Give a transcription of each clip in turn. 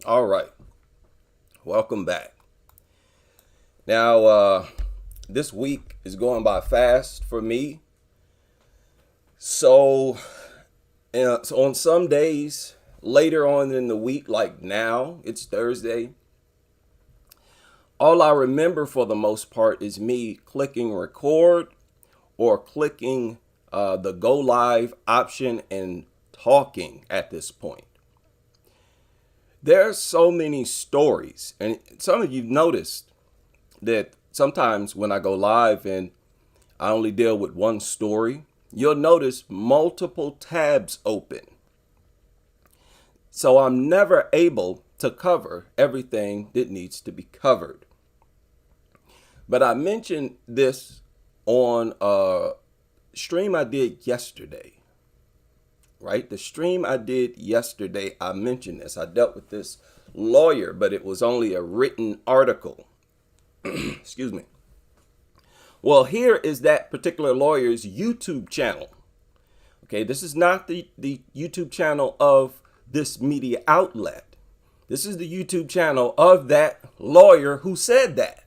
All right, welcome back. Now, this week is going by fast for me. So, so on some days later on in the week, like now, it's Thursday. All I remember for the most part is me clicking record or clicking the go live option and talking at this point. There's so many stories, and some of you noticed that sometimes when I go live and I only deal with one story, you'll notice multiple tabs open. So I'm never able to cover everything that needs to be covered. But I mentioned this on a stream I did yesterday, right? The stream I did yesterday, I mentioned this. I dealt with this lawyer, but it was only a written article. Excuse me. Well, here is that particular lawyer's YouTube channel. Okay, this is not the YouTube channel of this media outlet. This is the YouTube channel of that lawyer who said that.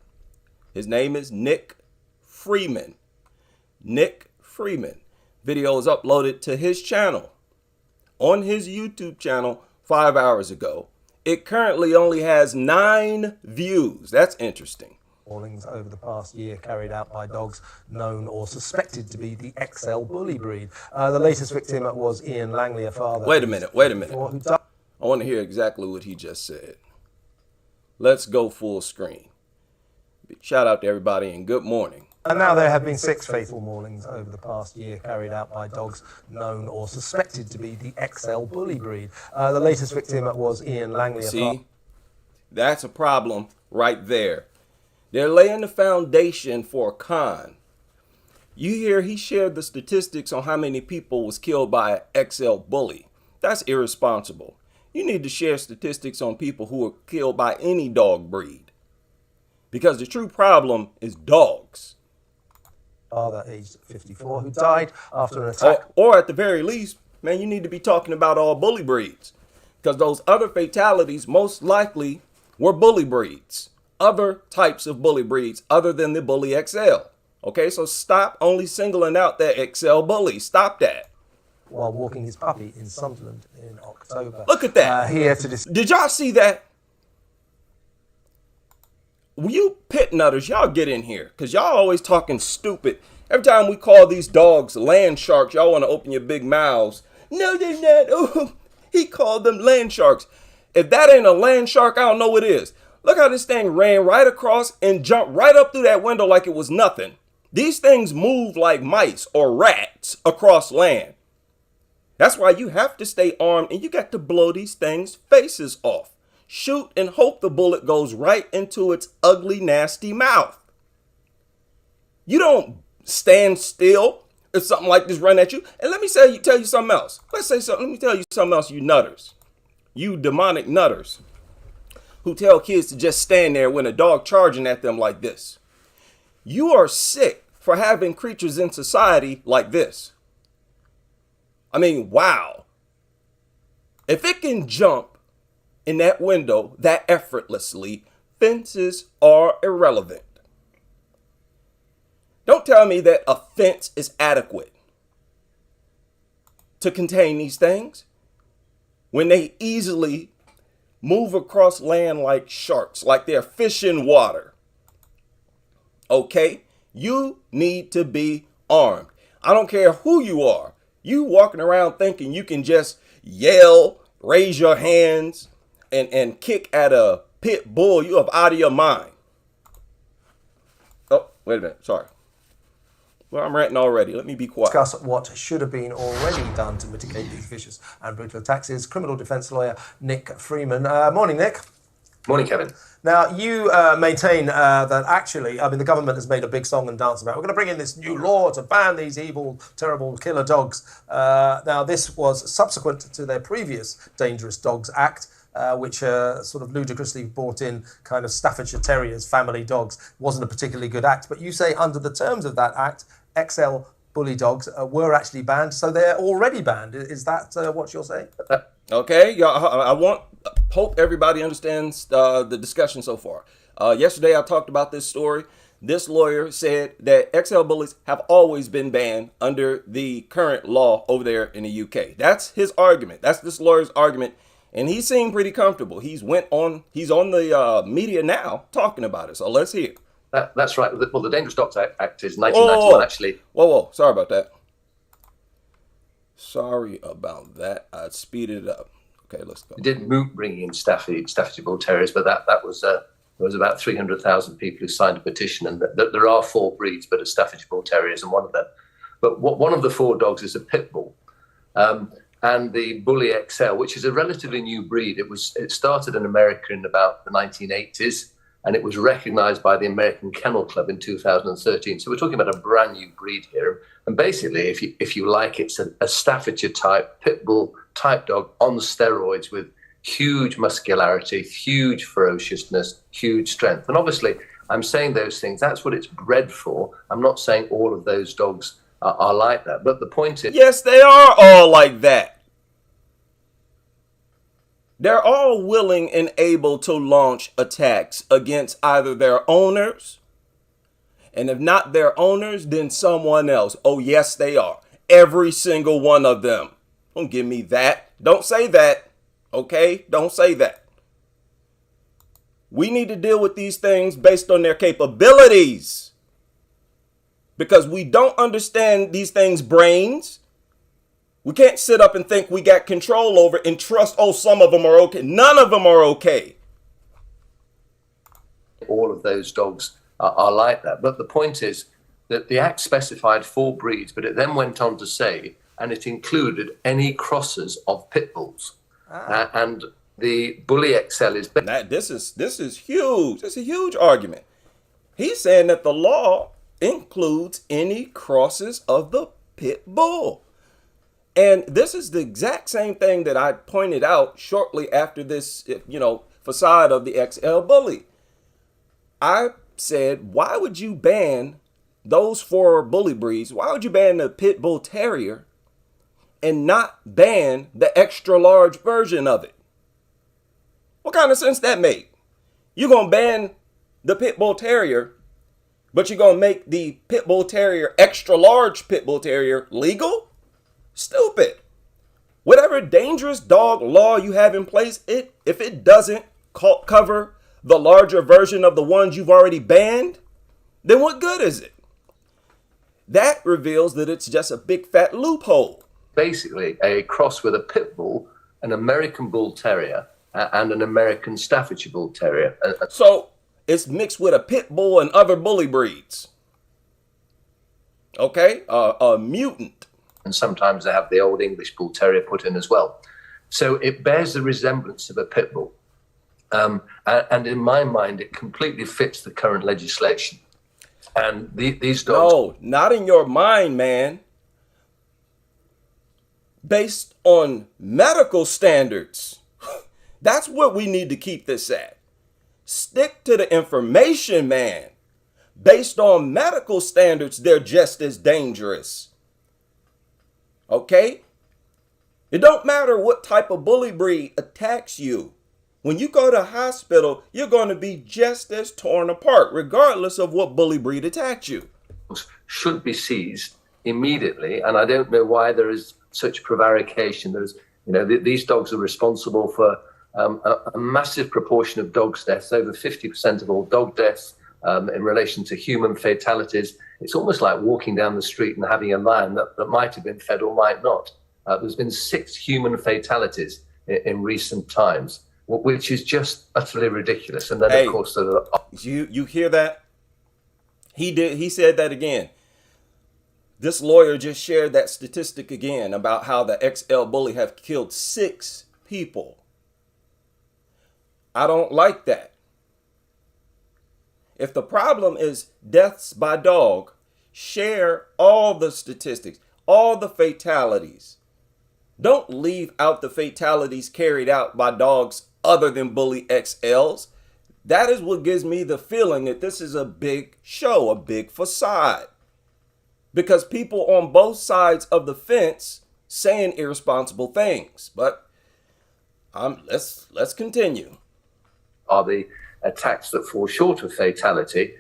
His name is Nick Freeman. Nick Freeman. Video is uploaded to his channel on his YouTube channel 5 hours ago. It currently only has 9 views. That's interesting. Maulings over the past year carried out by dogs known or suspected to be the XL Bully breed. The latest victim was Ian Langley, a father. Wait a minute. I want to hear exactly what he just said. Let's go full screen. Shout out to everybody and good morning. And now there have been 6 fatal maulings over the past year carried out by dogs known or suspected to be the XL Bully breed. The latest victim was Ian Langley. See, that's a problem right there. They're laying the foundation for a con. You hear he shared the statistics on how many people was killed by an XL Bully. That's irresponsible. You need to share statistics on people who were killed by any dog breed. Because the true problem is dogs. Father, aged 54, who died after an attack. Or at the very least, man, you need to be talking about all bully breeds. Because those other fatalities most likely were bully breeds. Other types of bully breeds other than the Bully XL. Okay, so stop only singling out that XL Bully. Stop that. While walking his puppy in Sunderland in October. Look at that. Did y'all see that? You pit nutters, y'all get in here. Because y'all always talking stupid. Every time we call these dogs land sharks, y'all want to open your big mouths. No, they're not. Oh, he called them land sharks. If that ain't a land shark, I don't know what is. Look how this thing ran right across and jumped right up through that window like it was nothing. These things move like mice or rats across land. That's why you have to stay armed and you got to blow these things' faces off. Shoot and hope the bullet goes right into its ugly, nasty mouth. You don't stand still if something like this run at you. And let me tell you something else. Let me tell you something else, you nutters. You demonic nutters who tell kids to just stand there when a dog charging at them like this. You are sick for having creatures in society like this. I mean, wow. If it can jump in that window that effortlessly, fences are irrelevant. Don't tell me that a fence is adequate to contain these things when they easily move across land like sharks, like they're fish in water. Okay? You need to be armed. I don't care who you are. You walking around thinking you can just yell, raise your hands, and kick at a pit bull, you are out of your mind. Oh, wait a minute. Sorry. Well, I'm ranting already. Let me be quiet. Discuss what should have been already done to mitigate these vicious and brutal attacks is criminal defence lawyer Nick Freeman. Morning, Nick. Morning, Kevin. Now, you maintain that actually, the government has made a big song and dance about it. We're going to bring in this new law to ban these evil, terrible killer dogs. Now, this was subsequent to their previous Dangerous Dogs Act, which sort of ludicrously brought in kind of Staffordshire Terriers, family dogs. Wasn't a particularly good act. But you say under the terms of that act, XL Bully dogs were actually banned, so they're already banned. Is that what you're saying? Okay, y'all. Hope everybody understands the discussion so far. Yesterday, I talked about this story. This lawyer said that XL bullies have always been banned under the current law over there in the UK. That's his argument. That's this lawyer's argument, and he seemed pretty comfortable. He's on the media now talking about it. So let's hear. That's right. Well, the Dangerous Dogs Act is Whoa, 1991, actually. Whoa. Sorry about that. Sorry about that. I speeded it up. Okay, let's go. It did moot bringing in Staffordshire Bull Terriers, but that was there was about 300,000 people who signed a petition, and there are 4 breeds, but a Staffordshire Bull Terrier isn't one of them. But one of the 4 dogs is a pit bull, and the Bully XL, which is a relatively new breed. It started in America in about the 1980s, and it was recognised by the American Kennel Club in 2013. So we're talking about a brand new breed here. And basically, if you like, it's a Staffordshire type pit bull type dog on steroids with huge muscularity, huge ferociousness, huge strength. And obviously, I'm saying those things. That's what it's bred for. I'm not saying all of those dogs are like that. But the point is, yes, they are all like that. They're all willing and able to launch attacks against either their owners, and if not their owners, then someone else. Oh, yes, they are. Every single one of them. Don't give me that. Don't say that. Okay? Don't say that. We need to deal with these things based on their capabilities, because we don't understand these things' brains. We can't sit up and think we got control over and trust, oh, some of them are okay. None of them are okay. All of those dogs are like that. But the point is that the Act specified 4 breeds, but it then went on to say, and it included any crosses of pit bulls. And the Bully XL is... This is huge. It's a huge argument. He's saying that the law includes any crosses of the pit bull. And this is the exact same thing that I pointed out shortly after this, facade of the XL Bully. I said, why would you ban those 4 bully breeds? Why would you ban the Pit Bull Terrier and not ban the extra large version of it? What kind of sense that make? You're going to ban the Pit Bull Terrier, but you're going to make the Pit Bull Terrier, extra large Pit Bull Terrier, legal? Stupid. Whatever dangerous dog law you have in place, if it doesn't cover the larger version of the ones you've already banned, then what good is it? That reveals that it's just a big fat loophole. Basically, a cross with a pit bull, an American Bull Terrier, and an American Staffordshire Bull Terrier. So it's mixed with a pit bull and other bully breeds. Okay, a mutant. And sometimes they have the old English Bull Terrier put in as well. So it bears the resemblance of a pit bull. And in my mind, it completely fits the current legislation. And these dogs... No, not in your mind, man. Based on medical standards. That's what we need to keep this at. Stick to the information, man. Based on medical standards, they're just as dangerous. Okay? It don't matter what type of bully breed attacks you. When you go to a hospital, you're going to be just as torn apart, regardless of what bully breed attacked you. Should be seized immediately, and I don't know why there is such prevarication. These dogs are responsible for a massive proportion of dogs' deaths, over 50% of all dog deaths in relation to human fatalities. It's almost like walking down the street and having a lion that might have been fed or might not. There's been 6 human fatalities in recent times, which is just utterly ridiculous. And then, of course, you hear that? He said that again. This lawyer just shared that statistic again about how the XL Bully have killed 6 people. I don't like that. If the problem is deaths by dog, share all the statistics, all the fatalities. Don't leave out the fatalities carried out by dogs other than Bully XLs. That is what gives me the feeling that this is a big show, a big facade. Because people on both sides of the fence saying irresponsible things. But Let's continue. Are the attacks that fall short of fatality,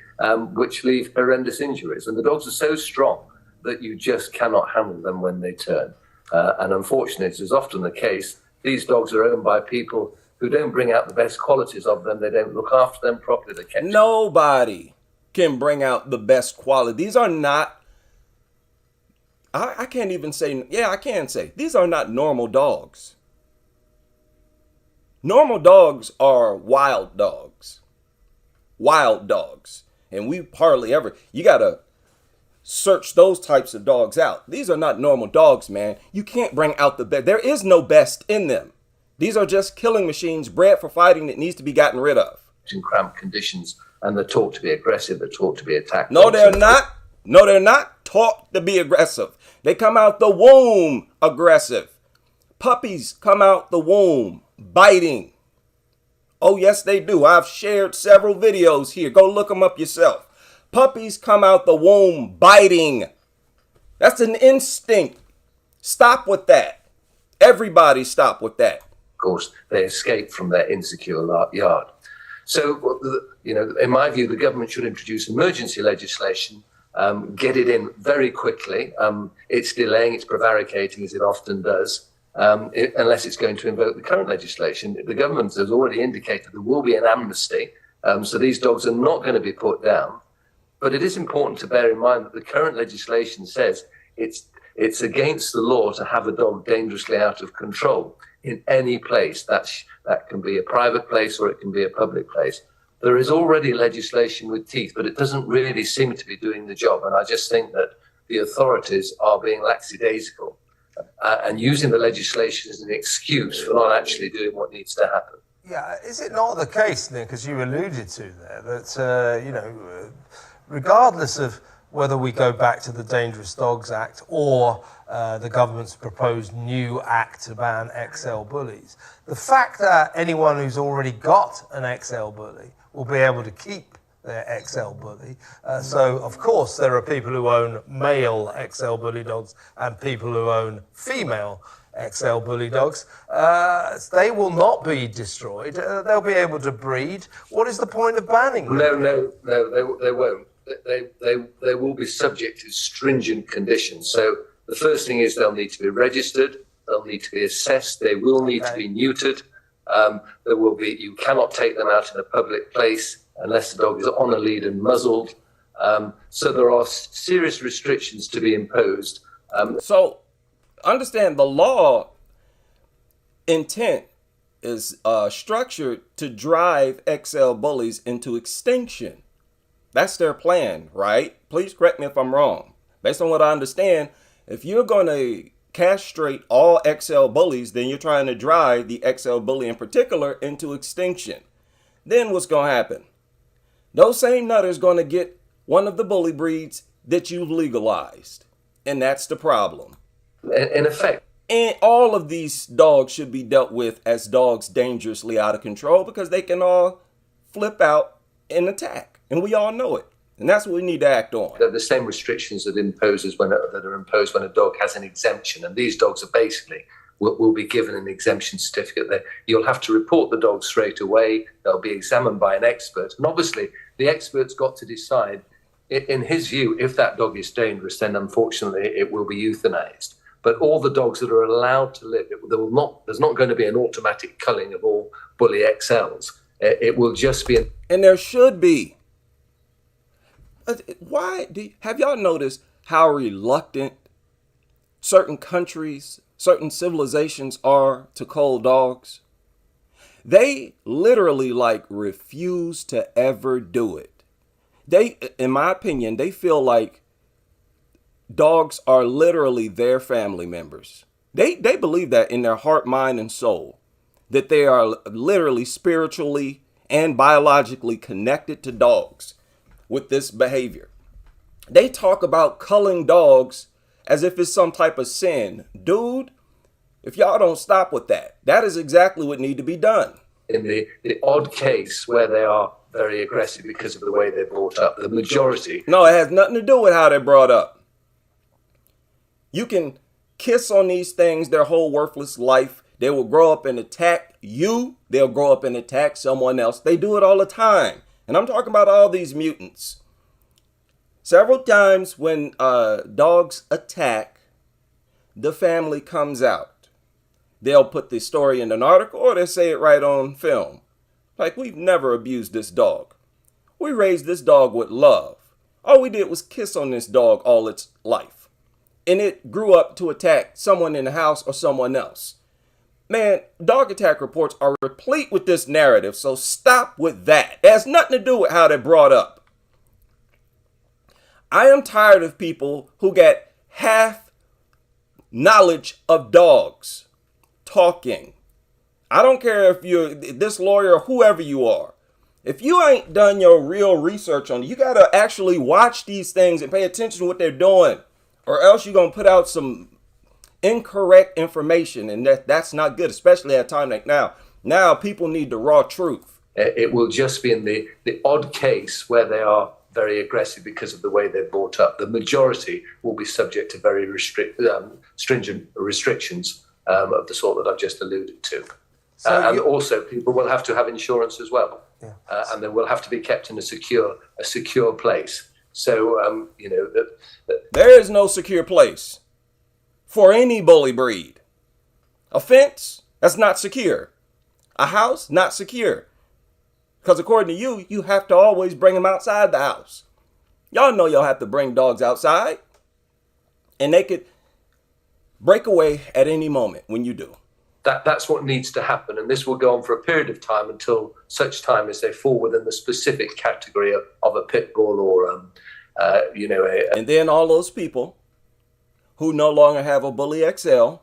which leave horrendous injuries. And the dogs are so strong that you just cannot handle them when they turn. And unfortunately, as is often the case, these dogs are owned by people who don't bring out the best qualities of them. They don't look after them properly. They catch Nobody can bring out the best quality. These are not, I can't even say, yeah, I can say, these are not normal dogs. Normal dogs are wild dogs. Wild dogs. And we hardly ever, you got to search those types of dogs out. These are not normal dogs, man. You can't bring out the best. There is no best in them. These are just killing machines bred for fighting that needs to be gotten rid of. in cramped conditions, and they're taught to be aggressive. They're taught to be attacked. No, they're not. No, they're not taught to be aggressive. They come out the womb aggressive. Puppies come out the womb biting. Oh, yes, they do. I've shared several videos here. Go look them up yourself. Puppies come out the womb biting. That's an instinct. Stop with that. Everybody stop with that. Of course, they escape from their insecure yard. So, in my view, the government should introduce emergency legislation, get it in very quickly. It's delaying, it's prevaricating, as it often does, unless it's going to invoke the current legislation. The government has already indicated there will be an amnesty, so these dogs are not going to be put down. But it is important to bear in mind that the current legislation says it's against the law to have a dog dangerously out of control in any place. That can be a private place or it can be a public place. There is already legislation with teeth, but it doesn't really seem to be doing the job. And I just think that the authorities are being lackadaisical and using the legislation as an excuse for not actually doing what needs to happen. Yeah, is it not the case, Nick, as you alluded to there, that, regardless of whether we go back to the Dangerous Dogs Act or the government's proposed new act to ban XL Bullies, the fact that anyone who's already got an XL Bully will be able to keep their XL Bully. So, of course, there are people who own male XL Bully dogs and people who own female XL Bully dogs. They will not be destroyed. They'll be able to breed. What is the point of banning them? No, they won't. They will be subject to stringent conditions. So the first thing is they'll need to be registered. They'll need to be assessed. They will need to be neutered. You cannot take them out in a public place unless the dog is on a lead and muzzled. So there are serious restrictions to be imposed. So understand the law intent is structured to drive XL Bullies into extinction. That's their plan, right? Please correct me if I'm wrong. Based on what I understand, if you're going to castrate all XL Bullies, then you're trying to drive the XL Bully in particular into extinction. Then what's going to happen? Those same nutters going to get one of the bully breeds that you've legalized. And that's the problem. In effect. And all of these dogs should be dealt with as dogs dangerously out of control because they can all flip out and attack. And we all know it. And that's what we need to act on. They're the same restrictions that are imposed when a dog has an exemption. And these dogs are basically will be given an exemption certificate. You'll have to report the dog straight away. They'll be examined by an expert. And obviously, the expert's got to decide, in his view, if that dog is dangerous, then unfortunately it will be euthanized. But all the dogs that are allowed to live, there's not going to be an automatic culling of all Bully XLs. It will just be... And there should be. Have y'all noticed how reluctant certain countries, certain civilizations are to cull dogs? They literally refuse to ever do it. They, in my opinion, they feel like dogs are literally their family members. They believe that in their heart, mind, and soul, that they are literally spiritually and biologically connected to dogs with this behavior. They talk about culling dogs as if it's some type of sin. Dude, if y'all don't stop with that, that is exactly what needs to be done. In the odd case where they are very aggressive because of the way they're brought up, the majority... No, it has nothing to do with how they're brought up. You can kiss on these things their whole worthless life. They will grow up and attack you. They'll grow up and attack someone else. They do it all the time. And I'm talking about all these mutants. Several times when dogs attack, the family comes out. They'll put the story in an article or they'll say it right on film. Like, we've never abused this dog. We raised this dog with love. All we did was kiss on this dog all its life. And it grew up to attack someone in the house or someone else. Man, dog attack reports are replete with this narrative, so stop with that. It has nothing to do with how they're brought up. I am tired of people who get half knowledge of dogs talking. I don't care if you're this lawyer or whoever you are. If you ain't done your real research on it, you got to actually watch these things and pay attention to what they're doing, or else you're going to put out some incorrect information, and that's not good, especially at a time like now. Now people need the raw truth. It will just be in the odd case where they are very aggressive because of the way they're brought up. The majority will be subject to very stringent restrictions of the sort that I've just alluded to. And also people will have to have insurance as well. Yeah. And they will have to be kept in a secure place. So, there is no secure place for any bully breed. A fence, that's not secure. A house, not secure. Because according to you, you have to always bring them outside the house. Y'all know y'all have to bring dogs outside. And they could break away at any moment when you do. That's what needs to happen. And this will go on for a period of time until such time as they fall within the specific category of a pit bull or, And then all those people who no longer have a Bully XL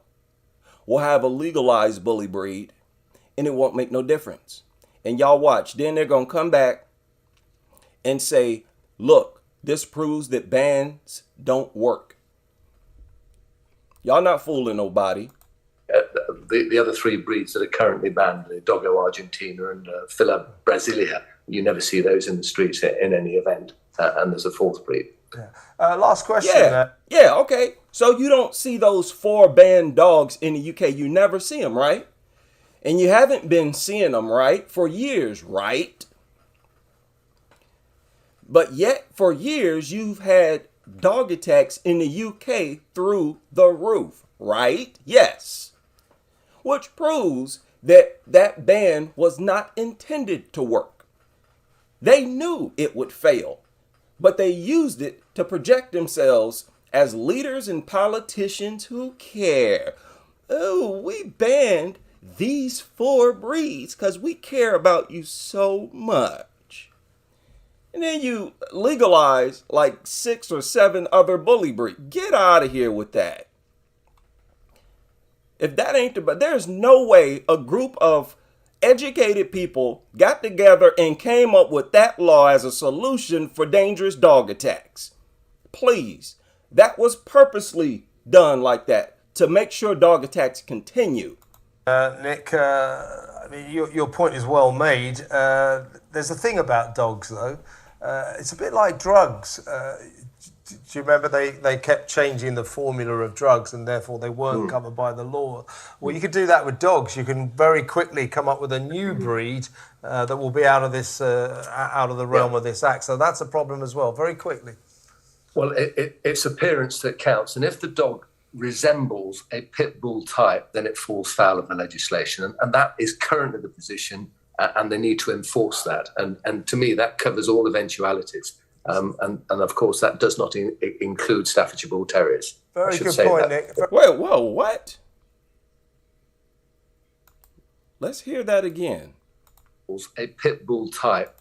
will have a legalized bully breed. And it won't make no difference. And y'all watch. Then they're going to come back and say, look, this proves that bans don't work. Y'all not fooling nobody. The other three breeds that are currently banned, the Doggo Argentina and Fila Brasilia, you never see those in the streets in any event. And there's a fourth breed. Yeah. Last question. Yeah, okay. So you don't see those 4 banned dogs in the UK. You never see them, right? And you haven't been seeing them, right, for years, right? But yet, for years, you've had dog attacks in the UK through the roof, right? Yes. Which proves that that ban was not intended to work. They knew it would fail, but they used it to project themselves as leaders and politicians who care. Oh, we banned these 4 breeds because we care about you so much. And then you legalize like 6 or 7 other bully breeds. Get out of here with that. If that ain't but there's no way a group of educated people got together and came up with that law as a solution for dangerous dog attacks. Please, that was purposely done like that to make sure dog attacks continue. Nick, I mean, your point is well made. There's a thing about dogs, though. It's a bit like drugs. Do you remember they kept changing the formula of drugs and therefore they weren't covered by the law? Well, you could do that with dogs. You can very quickly come up with a new breed that will be out of the realm of this act. So that's a problem as well, very quickly. Well, it's appearance that counts. And if the dog resembles a pit bull type, then it falls foul of the legislation. And that is currently the position, and they need to enforce that. And to me, that covers all eventualities. And of course, that does not include Staffordshire Bull Terriers. Very good point, Nick. Wait, whoa, what? Let's hear that again. A pit bull type.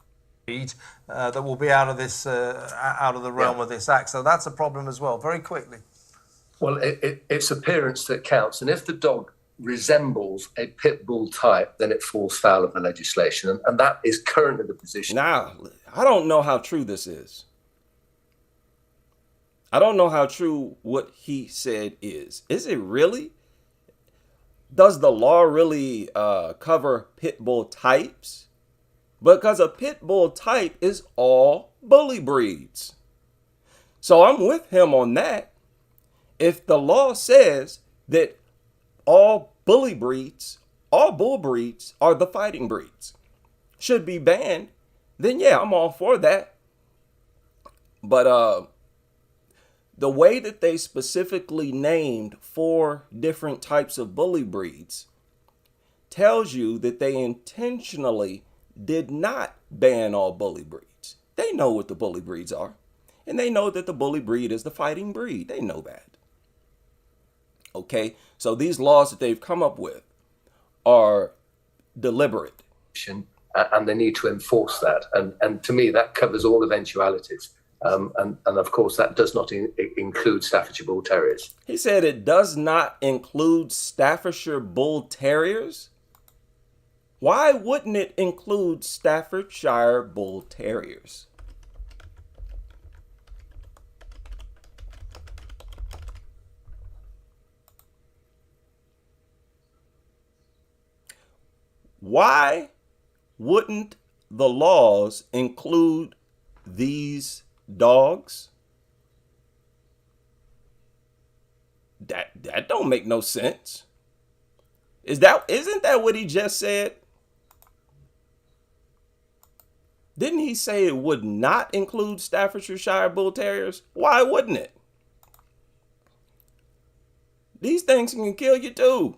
That will be out of the realm of this act. So that's a problem as well, very quickly. Well, it's appearance that counts. And if the dog resembles a pit bull type, then it falls foul of the legislation. And that is currently the position. Now, I don't know how true this is. I don't know how true what he said is. Is it really? Does the law really cover pit bull types? Because a pit bull type is all bully breeds. So I'm with him on that. If the law says that all bully breeds, all bull breeds are the fighting breeds, should be banned, then yeah, I'm all for that. But the way that they specifically named 4 different types of bully breeds tells you that they intentionally did not ban all bully breeds. They know what the bully breeds are, and they know that the bully breed is the fighting breed. They know that. Okay, so these laws that they've come up with are deliberate. And they need to enforce that. And to me, that covers all eventualities. And of course, that does not include Staffordshire Bull Terriers. He said it does not include Staffordshire Bull Terriers. Why wouldn't it include Staffordshire Bull Terriers? Why wouldn't the laws include these dogs? That don't make no sense. Isn't that what he just said? Didn't he say it would not include Staffordshire Bull Terriers? Why wouldn't it? These things can kill you too.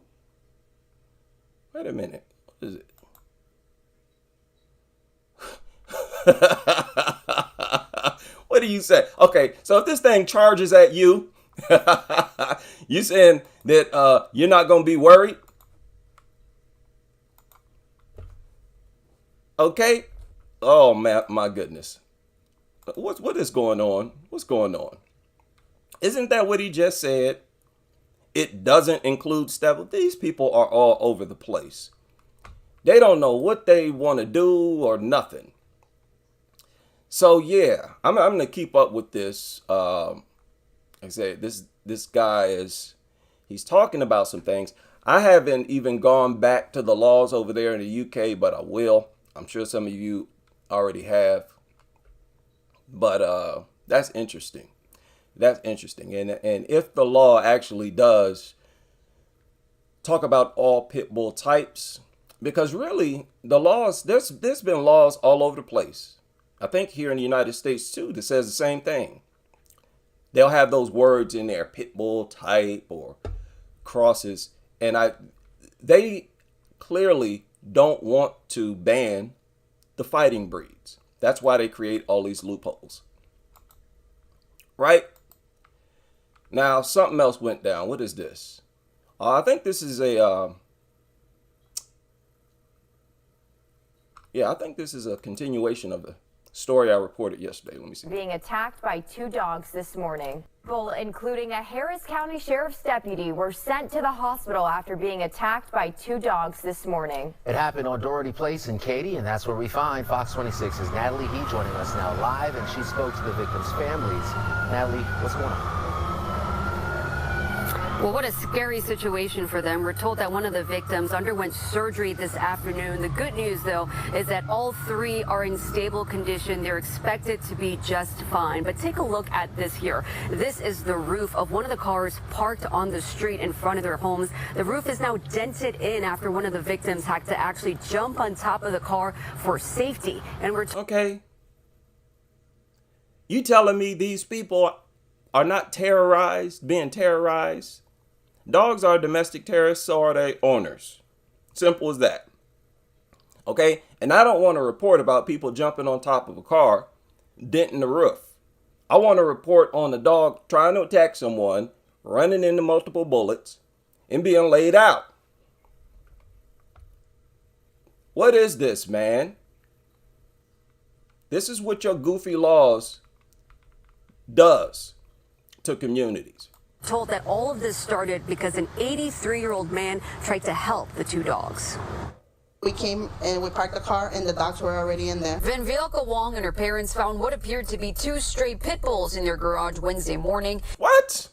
Wait a minute. What is it? What do you say? Okay, so if this thing charges at you, you saying that you're not going to be worried? Okay. Oh, my goodness. What is going on? What's going on? Isn't that what he just said? It doesn't include Stafford. These people are all over the place. They don't know what they want to do or nothing. So yeah, I'm gonna keep up with this. Like I said, this guy he's talking about some things. I haven't even gone back to the laws over there in the UK, but I will. I'm sure some of you already have. But that's interesting. That's interesting. And if the law actually does talk about all pit bull types, because really the laws, there's been laws all over the place. I think here in the United States too, that says the same thing. They'll have those words in there, pit bull type or crosses. And they clearly don't want to ban the fighting breeds. That's why they create all these loopholes. Right? Now, something else went down. What is this? I think this is a continuation of the story I reported yesterday. Let me see. Being attacked by 2 dogs this morning. People, including a Harris County Sheriff's deputy, were sent to the hospital after being attacked by 2 dogs this morning. It happened on Doherty Place in Katy, and that's where we find Fox 26's Natalie He joining us now live, and she spoke to the victims' families. Natalie, what's going on? Well, what a scary situation for them. We're told that one of the victims underwent surgery this afternoon. The good news, though, is that all 3 are in stable condition. They're expected to be just fine. But take a look at this here. This is the roof of one of the cars parked on the street in front of their homes. The roof is now dented in after one of the victims had to actually jump on top of the car for safety. And we're okay. You telling me these people are not being terrorized? Dogs are domestic terrorists, so are their owners. Simple as that. Okay? And I don't want to report about people jumping on top of a car, denting the roof. I want to report on a dog trying to attack someone, running into multiple bullets, and being laid out. What is this, man? This is what your goofy laws does to communities. told that all of this started because an 83-year-old man tried to help the 2 dogs. We came and we parked the car and the dogs were already in there. Vanvilka Wong and her parents found what appeared to be 2 stray pit bulls in their garage Wednesday morning. What?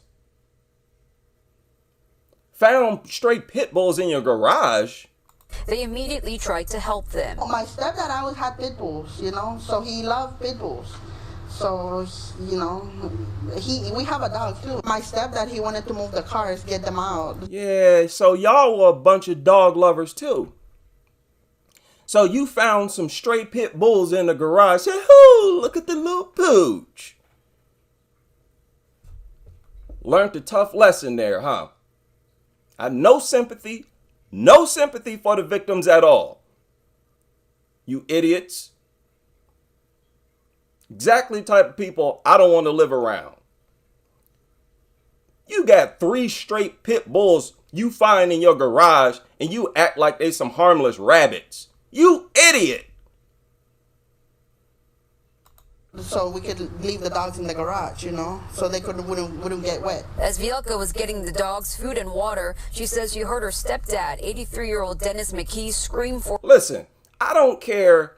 Found stray pit bulls in your garage? They immediately tried to help them. My stepdad always had pit bulls, you know, so he loved pit bulls. So, you know, we have a dog too. My stepdad, he wanted to move the cars, get them out. Yeah, so y'all were a bunch of dog lovers too. So you found some stray pit bulls in the garage. Said, "Ooh, look at the little pooch." Learned a tough lesson there, huh? I have no sympathy for the victims at all. You idiots. Exactly the type of people I don't want to live around. You got 3 straight pit bulls you find in your garage and you act like they some harmless rabbits. You idiot. So we could leave the dogs in the garage, you know, so they wouldn't get wet. As Vielka was getting the dogs food and water, she says she heard her stepdad, 83-year-old Dennis McKee, scream for... Listen, I don't care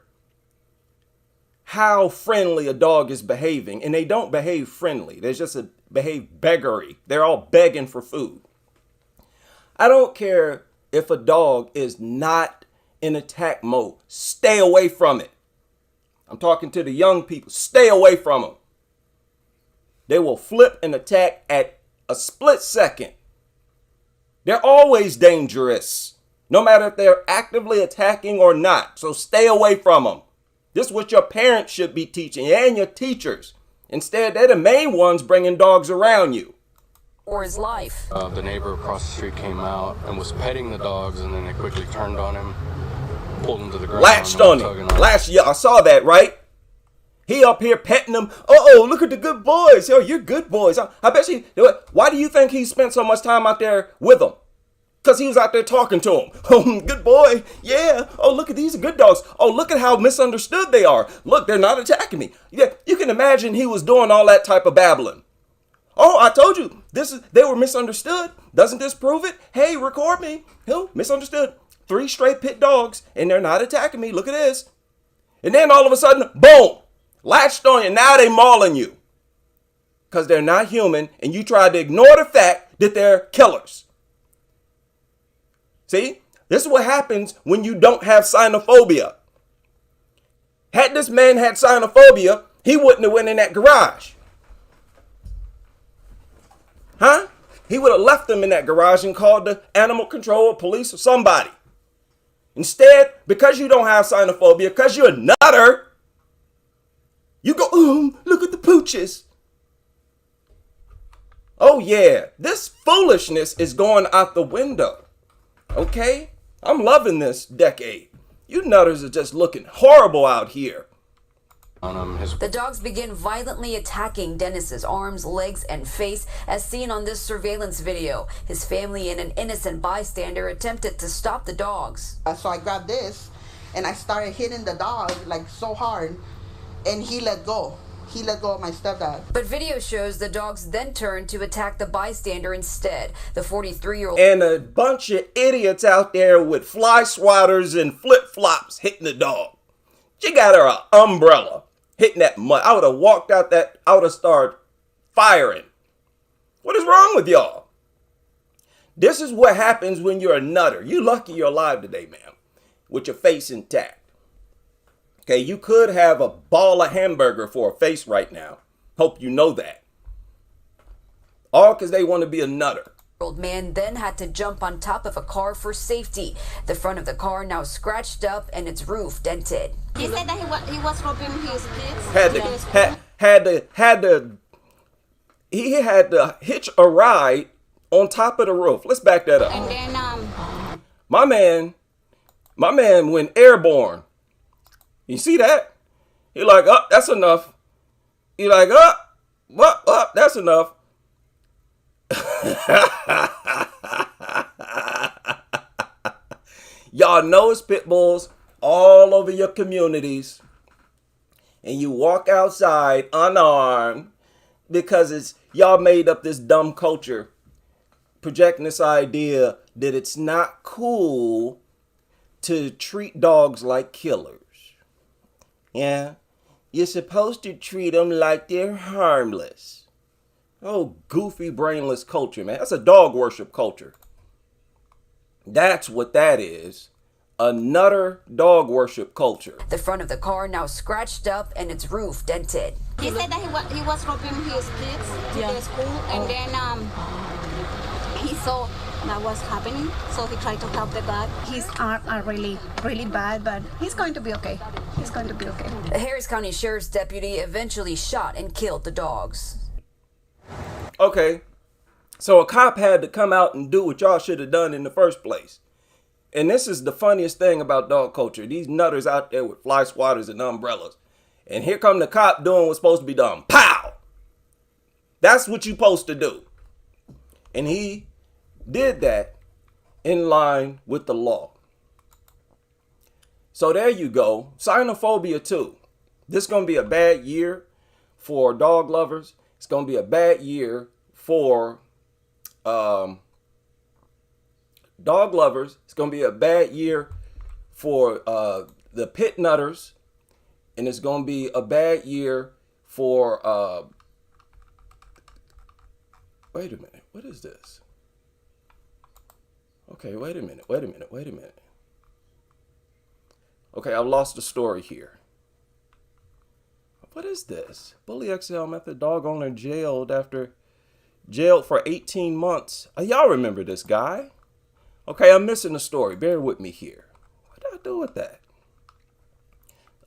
how friendly a dog is behaving, and they don't behave friendly. They just behave beggary. They're all begging for food. I don't care if a dog is not in attack mode. Stay away from it. I'm talking to the young people. Stay away from them. They will flip and attack at a split second. They're always dangerous, no matter if they're actively attacking or not. So stay away from them. This is what your parents should be teaching and your teachers. Instead, they're the main ones bringing dogs around you. For his life. The neighbor across the street came out and was petting the dogs, and then they quickly turned on him, pulled him to the ground. Latched on him. I saw that, right? He up here petting them. Oh, look at the good boys. Oh, you're good boys. I bet you. Why do you think he spent so much time out there with them? Because he was out there talking to him. Oh, good boy. Yeah. Oh, look at these good dogs. Oh, look at how misunderstood they are. Look, they're not attacking me. Yeah, you can imagine he was doing all that type of babbling. Oh, I told you, they were misunderstood. Doesn't this prove it? Hey, record me. Oh, misunderstood. 3 straight pit dogs, and they're not attacking me. Look at this. And then all of a sudden, boom, latched on you. Now they mauling you. Because they're not human, and you tried to ignore the fact that they're killers. See, this is what happens when you don't have xenophobia. Had this man had xenophobia, he wouldn't have went in that garage. Huh? He would have left them in that garage and called the animal control or police or somebody. Instead, because you don't have xenophobia, because you're a nutter, you go, ooh, look at the pooches. Oh yeah, this foolishness is going out the window. Okay? I'm loving this decade. You nutters are just looking horrible out here. The dogs begin violently attacking Dennis's arms, legs, and face, as seen on this surveillance video. His family and an innocent bystander attempted to stop the dogs. So I grabbed this, and I started hitting the dog like so hard, and he let go. He let go of my stepdad. But video shows the dogs then turned to attack the bystander instead. The 43-year-old... And a bunch of idiots out there with fly swatters and flip-flops hitting the dog. She got her an umbrella hitting that mud. I would have walked out that, I would have started firing. What is wrong with y'all? This is what happens when you're a nutter. You lucky you're alive today, ma'am, with your face intact. Okay, you could have a ball of hamburger for a face right now. Hope you know that. All because they want to be a nutter. Old man then had to jump on top of a car for safety. The front of the car now scratched up and its roof dented. He said that he was robbing his kids. He had to hitch a ride on top of the roof. Let's back that up. And then my man went airborne. You see that? He like, oh, that's enough. He like, what? That's enough. Y'all know it's pit bulls all over your communities. And you walk outside unarmed because it's y'all made up this dumb culture, projecting this idea that it's not cool to treat dogs like killers. Yeah, you're supposed to treat them like they're harmless. Oh, goofy, brainless culture, man. That's a dog worship culture. That's what that is. A nutter dog worship culture. The front of the car now scratched up and its roof dented. He said that he was robbing his kids to the school, and then he saw that was happening, so he tried to help the dad. His arms are really, really bad, but he's going to be okay. He's going to be okay. The Harris County Sheriff's deputy eventually shot and killed the dogs. Okay, so a cop had to come out and do what y'all should have done in the first place. And this is the funniest thing about dog culture. These nutters out there with fly swatters and umbrellas. And here come the cop doing what's supposed to be done. Pow! That's what you're supposed to do. And he did that in line with the law. So there you go. Xenophobia too. This is going to be a bad year for dog lovers. It's going to be a bad year for dog lovers. It's going to be a bad year for the pit nutters. And it's going to be a bad year for, wait a minute, what is this? Okay, wait a minute. Okay, I've lost the story here. What is this? Bully XL method dog owner jailed for 18 months. Y'all remember this guy? Okay, I'm missing the story. Bear with me here. What did I do with that?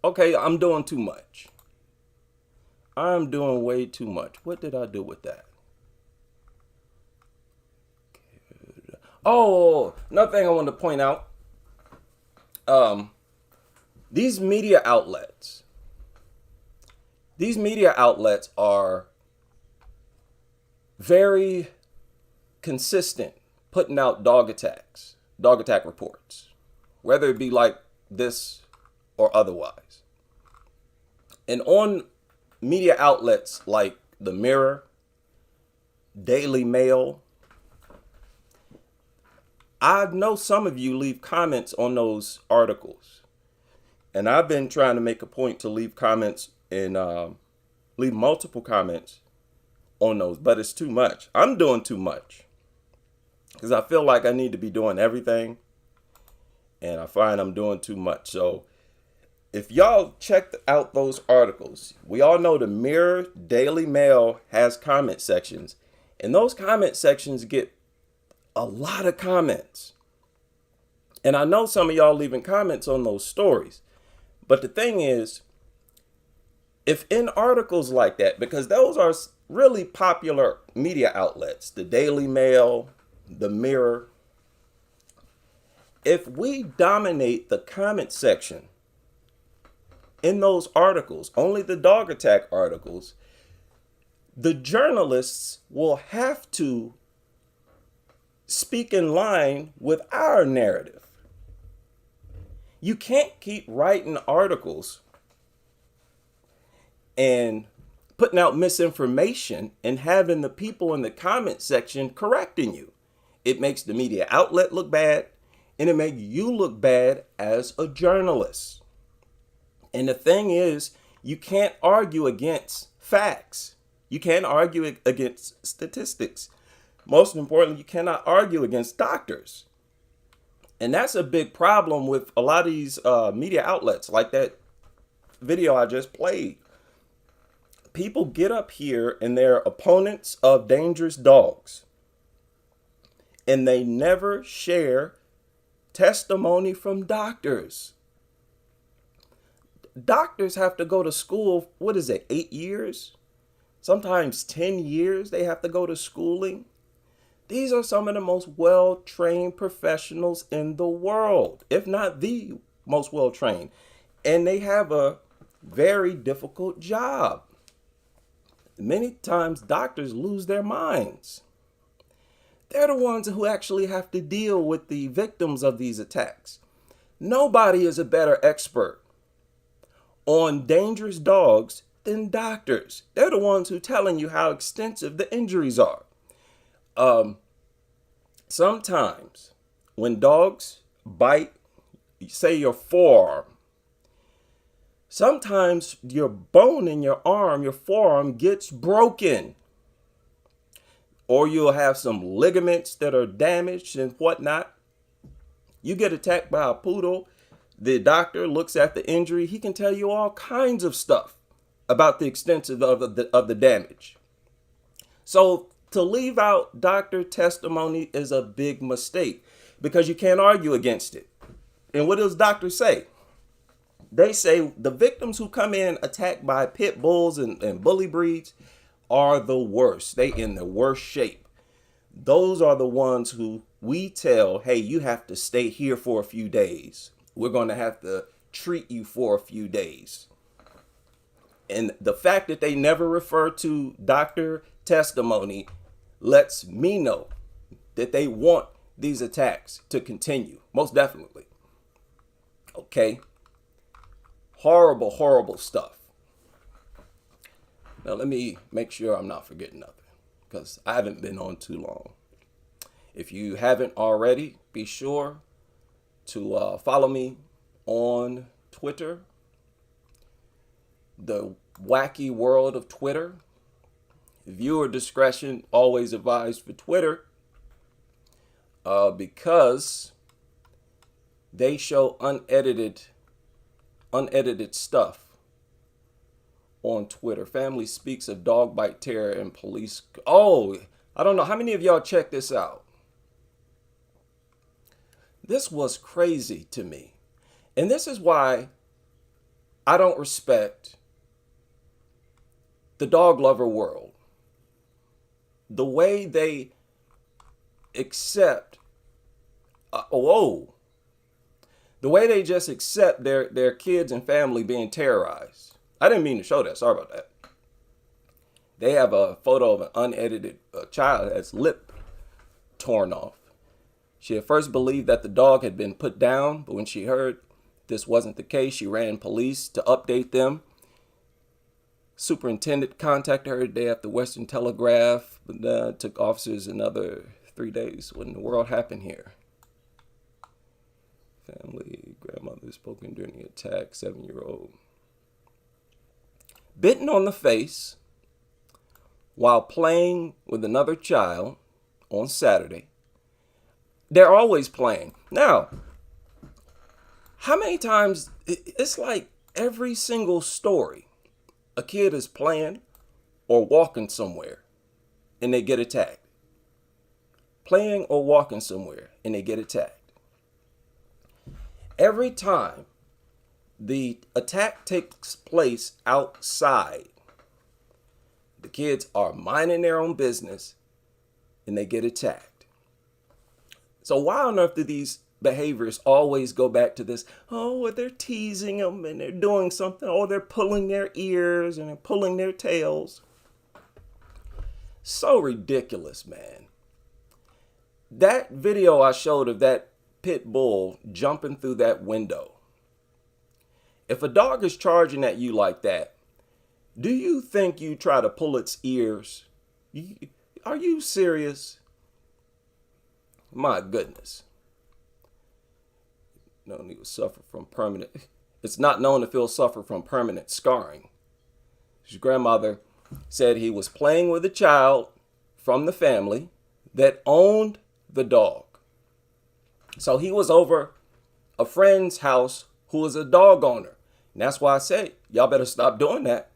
Okay, I'm doing too much. I'm doing way too much. What did I do with that? Oh, another thing I wanted to point out. These media outlets are very consistent putting out dog attack reports, whether it be like this or otherwise. And on media outlets like the Mirror, Daily Mail, I know some of you leave comments on those articles. And I've been trying to make a point to leave comments and leave multiple comments on those, but it's too much. I'm doing too much because I feel like I need to be doing everything, and I find I'm doing too much. So if y'all checked out those articles, we all know the Mirror, Daily Mail has comment sections, and those comment sections get a lot of comments. And I know some of y'all leaving comments on those stories. But the thing is, if in articles like that, because those are really popular media outlets, the Daily Mail, the Mirror, if we dominate the comment section in those articles, only the dog attack articles, the journalists will have to speak in line with our narrative. You can't keep writing articles and putting out misinformation and having the people in the comment section correcting you. It makes the media outlet look bad, and it makes you look bad as a journalist. And the thing is, you can't argue against facts. You can't argue against statistics. Most importantly, you cannot argue against doctors. And that's a big problem with a lot of these media outlets, like that video I just played. People get up here and they're opponents of dangerous dogs, and they never share testimony from doctors. Doctors have to go to school, 8 years? Sometimes 10 years they have to go to schooling. These are some of the most well-trained professionals in the world, if not the most well-trained. And they have a very difficult job. Many times doctors lose their minds. They're the ones who actually have to deal with the victims of these attacks. Nobody is a better expert on dangerous dogs than doctors. They're the ones who are telling you how extensive the injuries are. Sometimes when dogs bite, say your forearm, sometimes your bone in your arm, your forearm gets broken, or you'll have some ligaments that are damaged and whatnot. You get attacked by a poodle, the doctor looks at the injury. He can tell you all kinds of stuff about the extent of the damage. So to leave out doctor testimony is a big mistake because you can't argue against it. And what does doctors say? They say the victims who come in attacked by pit bulls and bully breeds are the worst. They in the worst shape. Those are the ones who we tell, hey, you have to stay here for a few days. We're going to have to treat you for a few days. And the fact that they never refer to doctor testimony lets me know that they want these attacks to continue. Most definitely. Okay. Horrible, horrible stuff. Now, let me make sure I'm not forgetting nothing because I haven't been on too long. If you haven't already, be sure to follow me on Twitter, the wacky world of Twitter. Viewer discretion always advised for Twitter because they show unedited stuff on Twitter. Family speaks of dog bite terror and police. Oh, I don't know. How many of y'all check this out? This was crazy to me. And this is why I don't respect the dog lover world. The way they accept, the way they just accept their kids and family being terrorized. I didn't mean to show that. Sorry about that. They have a photo of an unedited child that's lip torn off. She at first believed that the dog had been put down, but when she heard this wasn't the case, she ran police to update them. Superintendent contacted her today after Western Telegraph, but took officers another 3 days. What in the world happened here? Family, grandmother spoken during the attack, 7-year-old. Bitten on the face while playing with another child on Saturday. They're always playing. Now, how many times, it's like every single story, a kid is playing or walking somewhere and they get attacked. Playing or walking somewhere and they get attacked. Every time the attack takes place outside, the kids are minding their own business and they get attacked. So why on earth do these behaviors always go back to this? Oh, they're teasing them and they're doing something. Oh, they're pulling their ears and they're pulling their tails. So ridiculous, man. That video I showed of that pit bull jumping through that window. If a dog is charging at you like that, do you think you try to pull its ears? Are you serious? My goodness. Known he will suffer from permanent. It's not known if he'll suffer from permanent scarring. His grandmother said he was playing with a child from the family that owned the dog. So he was over a friend's house who was a dog owner. And that's why I say, y'all better stop doing that.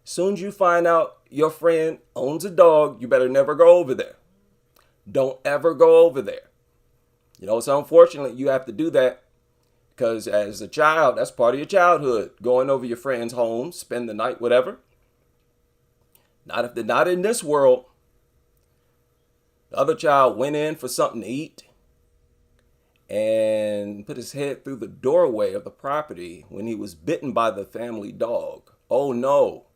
Soon as you find out your friend owns a dog, you better never go over there. Don't ever go over there. You know, it's unfortunate you have to do that because as a child, that's part of your childhood. Going over your friend's home, spend the night, whatever. Not if they're not in this world. The other child went in for something to eat and put his head through the doorway of the property when he was bitten by the family dog. Oh no.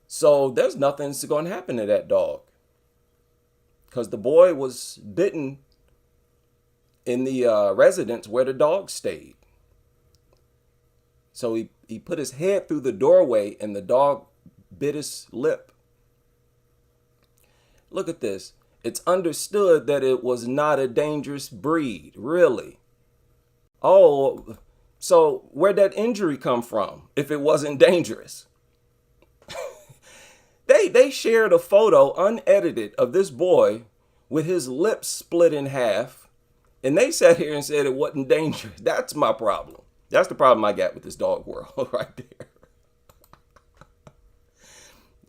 So there's nothing that's going to happen to that dog because the boy was bitten in the residence where the dog stayed. So he put his head through the doorway and the dog bit his lip. Look at this. It's understood that it was not a dangerous breed, really. Oh, so where'd that injury come from if it wasn't dangerous? They shared a photo unedited of this boy with his lips split in half And they sat here and said it wasn't dangerous. That's my problem. That's the problem I got with this dog world right there.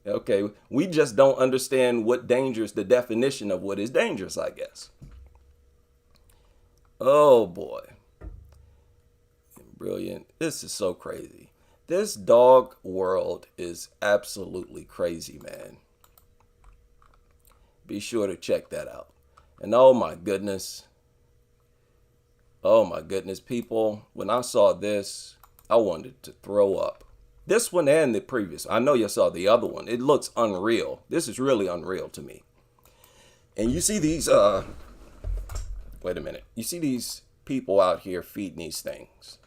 Okay, we just don't understand what dangerous, the definition of what is dangerous, I guess. Oh boy. Brilliant. This is so crazy. This dog world is absolutely crazy, man. Be sure to check that out. And oh my goodness, people, when I saw this, I wanted to throw up. This one and the previous. I know you saw the other one. It looks unreal. This is really unreal to me. And you see these, wait a minute. You see these people out here feeding these things.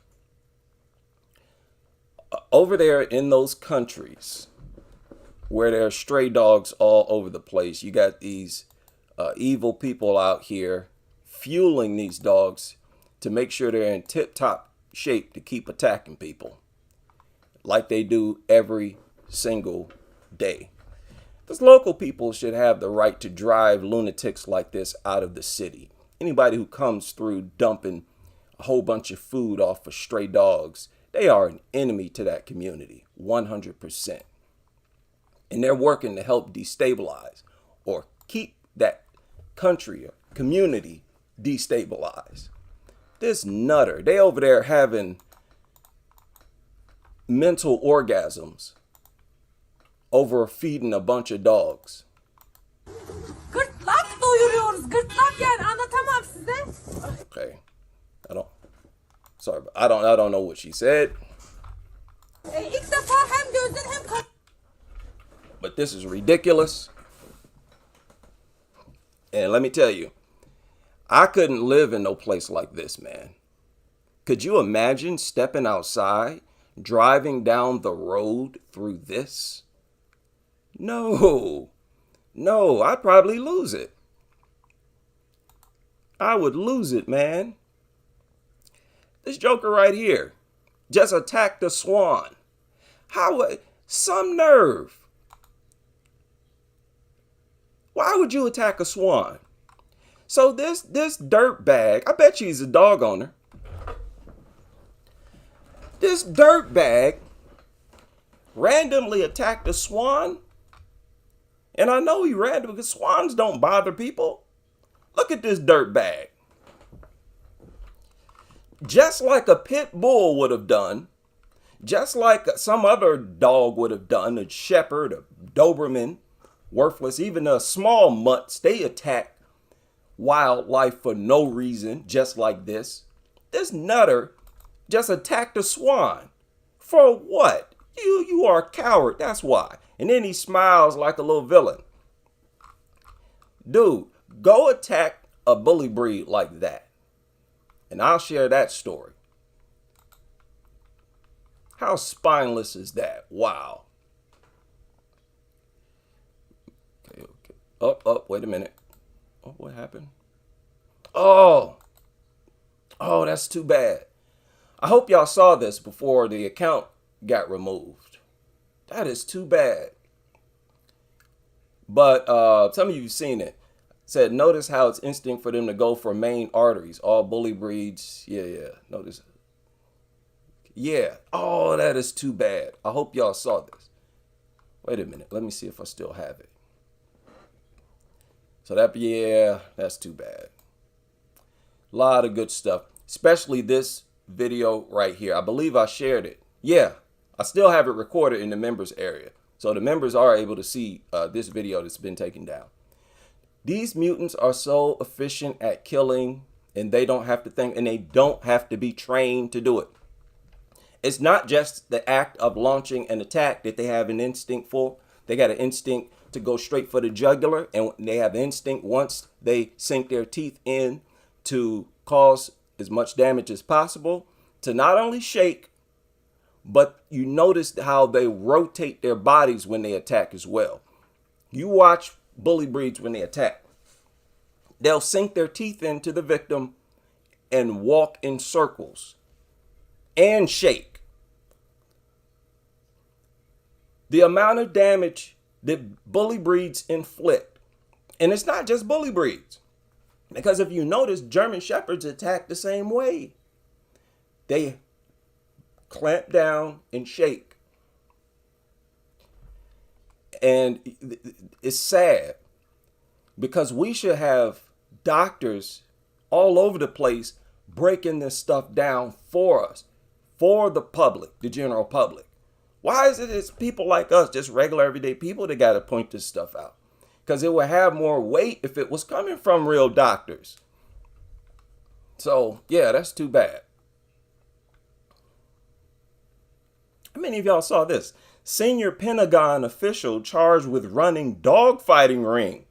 Over there in those countries where there are stray dogs all over the place, you got these evil people out here fueling these dogs to make sure they're in tip-top shape to keep attacking people like they do every single day. Those local people should have the right to drive lunatics like this out of the city. Anybody who comes through dumping a whole bunch of food off of stray dogs, they are an enemy to that community, 100%. And they're working to help destabilize or keep that country or community destabilized. This nutter, they over there having mental orgasms over feeding a bunch of dogs. Gırtlak doyuruyoruz. Gırtlak yani anlatamam size. Okay. I don't know what she said. İlk defa hem gözden hem But this is ridiculous. And let me tell you, I couldn't live in no place like this, man. Could you imagine stepping outside, driving down the road through this? No, I'd probably lose it. I would lose it, man. This joker right here just attacked a swan. Some nerve. Why would you attack a swan? So this dirt bag, I bet you he's a dog owner. This dirt bag randomly attacked a swan. And I know he randomly, because swans don't bother people. Look at this dirt bag. Just like a pit bull would have done, just like some other dog would have done, a shepherd, a Doberman, worthless, even a small mutts, they attack wildlife for no reason, just like this. This nutter just attacked a swan. For what? You are a coward, that's why. And then he smiles like a little villain. Dude, go attack a bully breed like that. And I'll share that story. How spineless is that? Wow. Okay. Wait a minute. Oh, what happened? Oh, that's too bad. I hope y'all saw this before the account got removed. That is too bad. But some of you have seen it. Said, notice how it's instinct for them to go for main arteries. All bully breeds. Yeah. Notice. Yeah. Oh, that is too bad. I hope y'all saw this. Wait a minute. Let me see if I still have it. So that's too bad. A lot of good stuff. Especially this video right here. I believe I shared it. Yeah. I still have it recorded in the members area. So the members are able to see this video that's been taken down. These mutants are so efficient at killing, and they don't have to think, and they don't have to be trained to do it. It's not just the act of launching an attack that they have an instinct for. They got an instinct to go straight for the jugular, and they have instinct once they sink their teeth in to cause as much damage as possible, to not only shake, but you notice how they rotate their bodies when they attack as well. You watch bully breeds when they attack. They'll sink their teeth into the victim and walk in circles and shake. The amount of damage that bully breeds inflict, and it's not just bully breeds. Because if you notice, German Shepherds attack the same way. They clamp down and shake. And it's sad because we should have doctors all over the place breaking this stuff down for us, for the public, the general public. Why is it it's people like us, just regular everyday people, that got to point this stuff out? Because it would have more weight if it was coming from real doctors. So, yeah, that's too bad. How many of y'all saw this? Senior Pentagon official charged with running dogfighting ring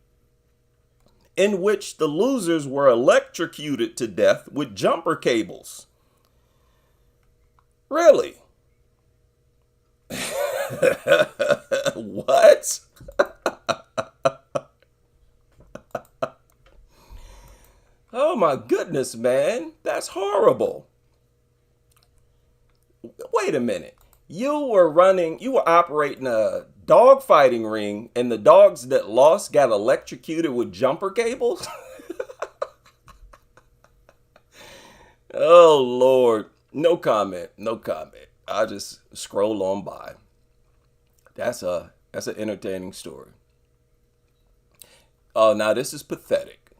in which the losers were electrocuted to death with jumper cables. Really? What? Oh my goodness, man. That's horrible. Wait a minute. You were operating a dogfighting ring, and the dogs that lost got electrocuted with jumper cables? Oh, Lord. No comment. No comment. I'll just scroll on by. That's an entertaining story. Oh, now this is pathetic.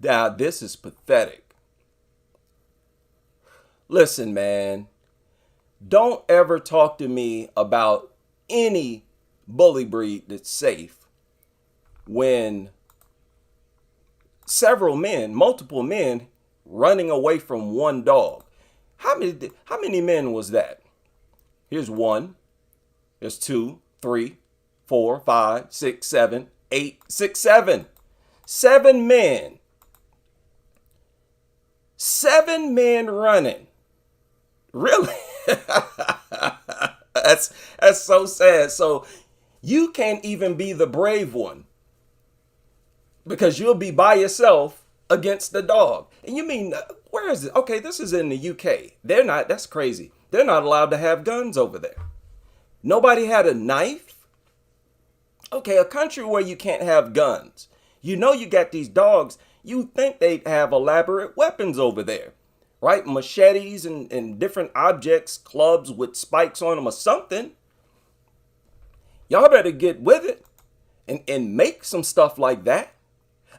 Now this is pathetic. Listen, man. Don't ever talk to me about any bully breed that's safe when multiple men running away from one dog. How many men was that? Here's 1. There's 2, 3, 4, 5, 6, 7, 8, 6, 7. 7 men. 7 men running. Really? That's so sad. So you can't even be the brave one because you'll be by yourself against the dog. And you mean, where is it? Okay, this is in the UK. That's crazy. They're not allowed to have guns over there. Nobody had a knife. Okay, a country where you can't have guns. You know you got these dogs. You think they'd have elaborate weapons over there, right? Machetes and different objects, clubs with spikes on them or something. Y'all better get with it and make some stuff like that.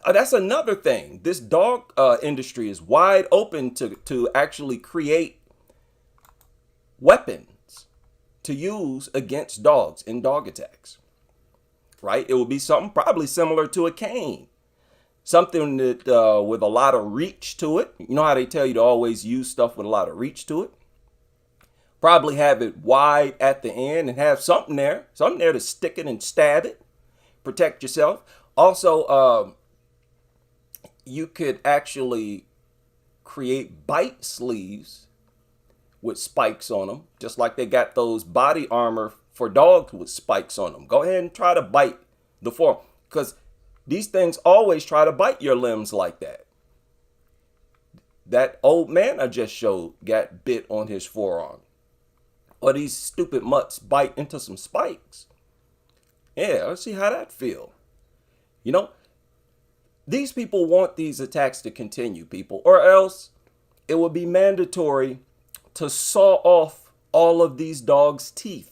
That's another thing. This dog industry is wide open to actually create weapons to use against dogs in dog attacks, right? It would be something probably similar to a cane. Something that with a lot of reach to it. You know how they tell you to always use stuff with a lot of reach to it? Probably have it wide at the end and have something there to stick it and stab it. Protect yourself. Also, you could actually create bite sleeves with spikes on them, just like they got those body armor for dogs with spikes on them. Go ahead and try to bite the forearm, because these things always try to bite your limbs like that. That old man I just showed got bit on his forearm. Or these stupid mutts bite into some spikes. Yeah, let's see how that feel. You know, these people want these attacks to continue, people, or else it would be mandatory to saw off all of these dogs' teeth.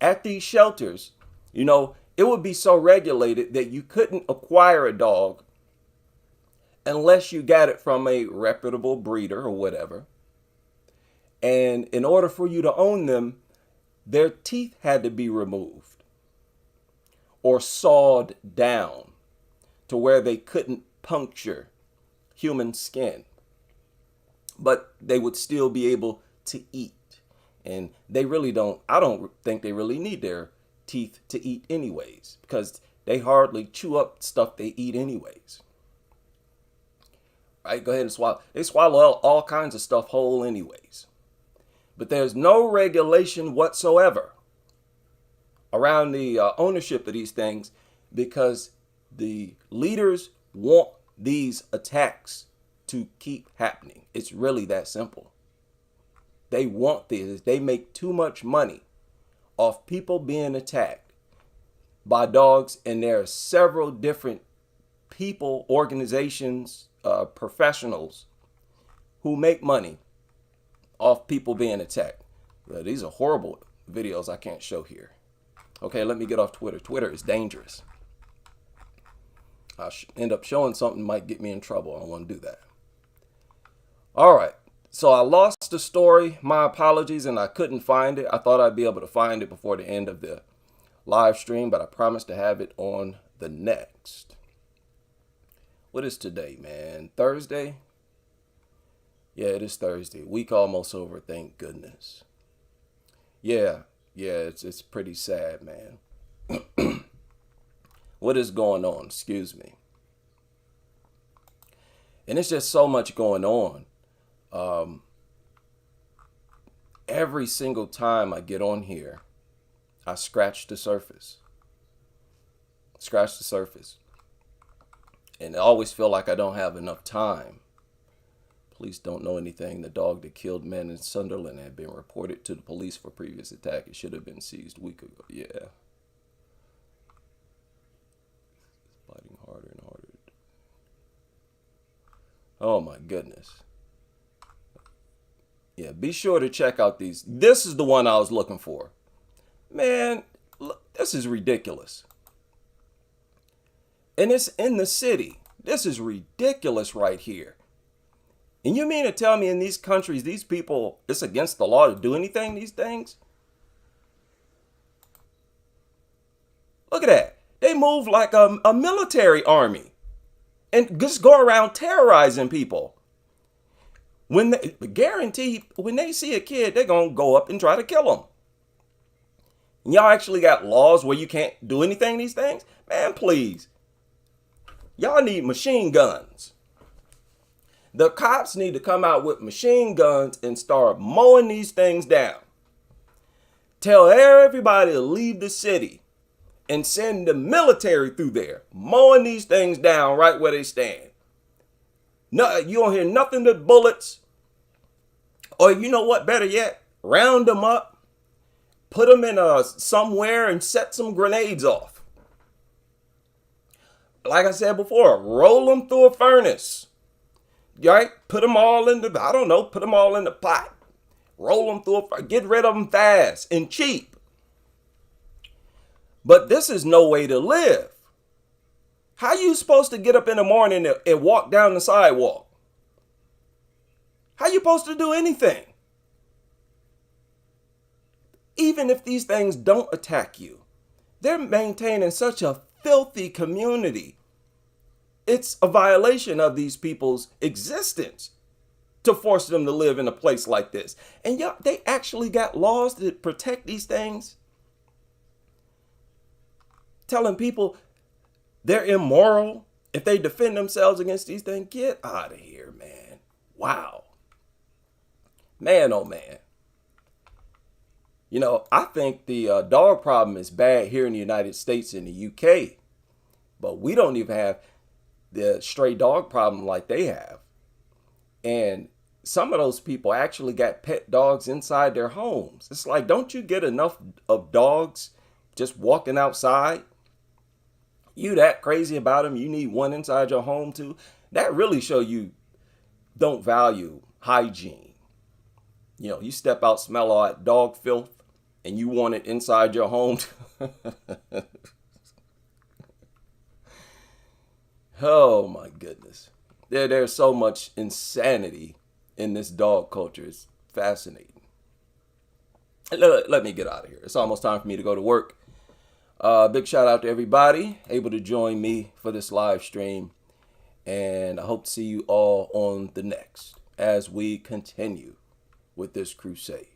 At these shelters, you know, it would be so regulated that you couldn't acquire a dog unless you got it from a reputable breeder or whatever. And in order for you to own them, their teeth had to be removed or sawed down to where they couldn't puncture human skin. But they would still be able to eat. And I don't think they really need their teeth to eat anyways, because they hardly chew up stuff they eat anyways. Right? Go ahead and swallow. They swallow all kinds of stuff whole anyways. But there's no regulation whatsoever around the ownership of these things, because the leaders want these attacks to keep happening. It's really that simple. They want this. They make too much money off people being attacked by dogs, and there are several different people, organizations, professionals who make money off people being attacked. These are horrible videos I can't show here. Okay, let me get off Twitter. Twitter is dangerous. I'll end up showing something might get me in trouble. I don't want to do that. All right. So I lost the story. My apologies, and I couldn't find it. I thought I'd be able to find it before the end of the live stream, but I promised to have it on the next. What is today, man? Thursday? Yeah, it is Thursday. Week almost over, thank goodness. Yeah, it's pretty sad, man. What is going on? Excuse me. And it's just so much going on. Every single time I get on here, I scratch the surface. And I always feel like I don't have enough time. Police don't know anything. The dog that killed men in Sunderland had been reported to the police for previous attack. It should have been seized a week ago. Yeah. It's biting harder and harder. Oh my goodness. Yeah, be sure to check out these. This is the one I was looking for. Man, look, this is ridiculous. And it's in the city. This is ridiculous right here. And you mean to tell me in these countries, these people, it's against the law to do anything, these things? Look at that. They move like a military army and just go around terrorizing people. When they see a kid, they're going to go up and try to kill them. And y'all actually got laws where you can't do anything, these things? Man, please. Y'all need machine guns. The cops need to come out with machine guns and start mowing these things down. Tell everybody to leave the city and send the military through there, mowing these things down right where they stand. No, you don't hear nothing but bullets. Or you know what, better yet, round them up, put them in somewhere and set some grenades off. Like I said before, roll them through a furnace. Right? Put them all in the pot. Roll them through get rid of them fast and cheap. But this is no way to live. How you supposed to get up in the morning and walk down the sidewalk? How you supposed to do anything? Even if these things don't attack you, they're maintaining such a filthy community. It's a violation of these people's existence to force them to live in a place like this. And they actually got laws that protect these things. Telling people they're immoral if they defend themselves against these things. Get out of here, man. Wow. Man, oh man. You know, I think the dog problem is bad here in the United States and the UK. But we don't even have the stray dog problem like they have. And some of those people actually got pet dogs inside their homes. It's like, don't you get enough of dogs just walking outside? You that crazy about them, you need one inside your home too? That really show you don't value hygiene. You know, you step out, smell all that dog filth, and you want it inside your home. Oh my goodness. There's so much insanity in this dog culture. It's fascinating. Let me get out of here. It's almost time for me to go to work. Big shout out to everybody able to join me for this live stream. And I hope to see you all on the next as we continue with this crusade.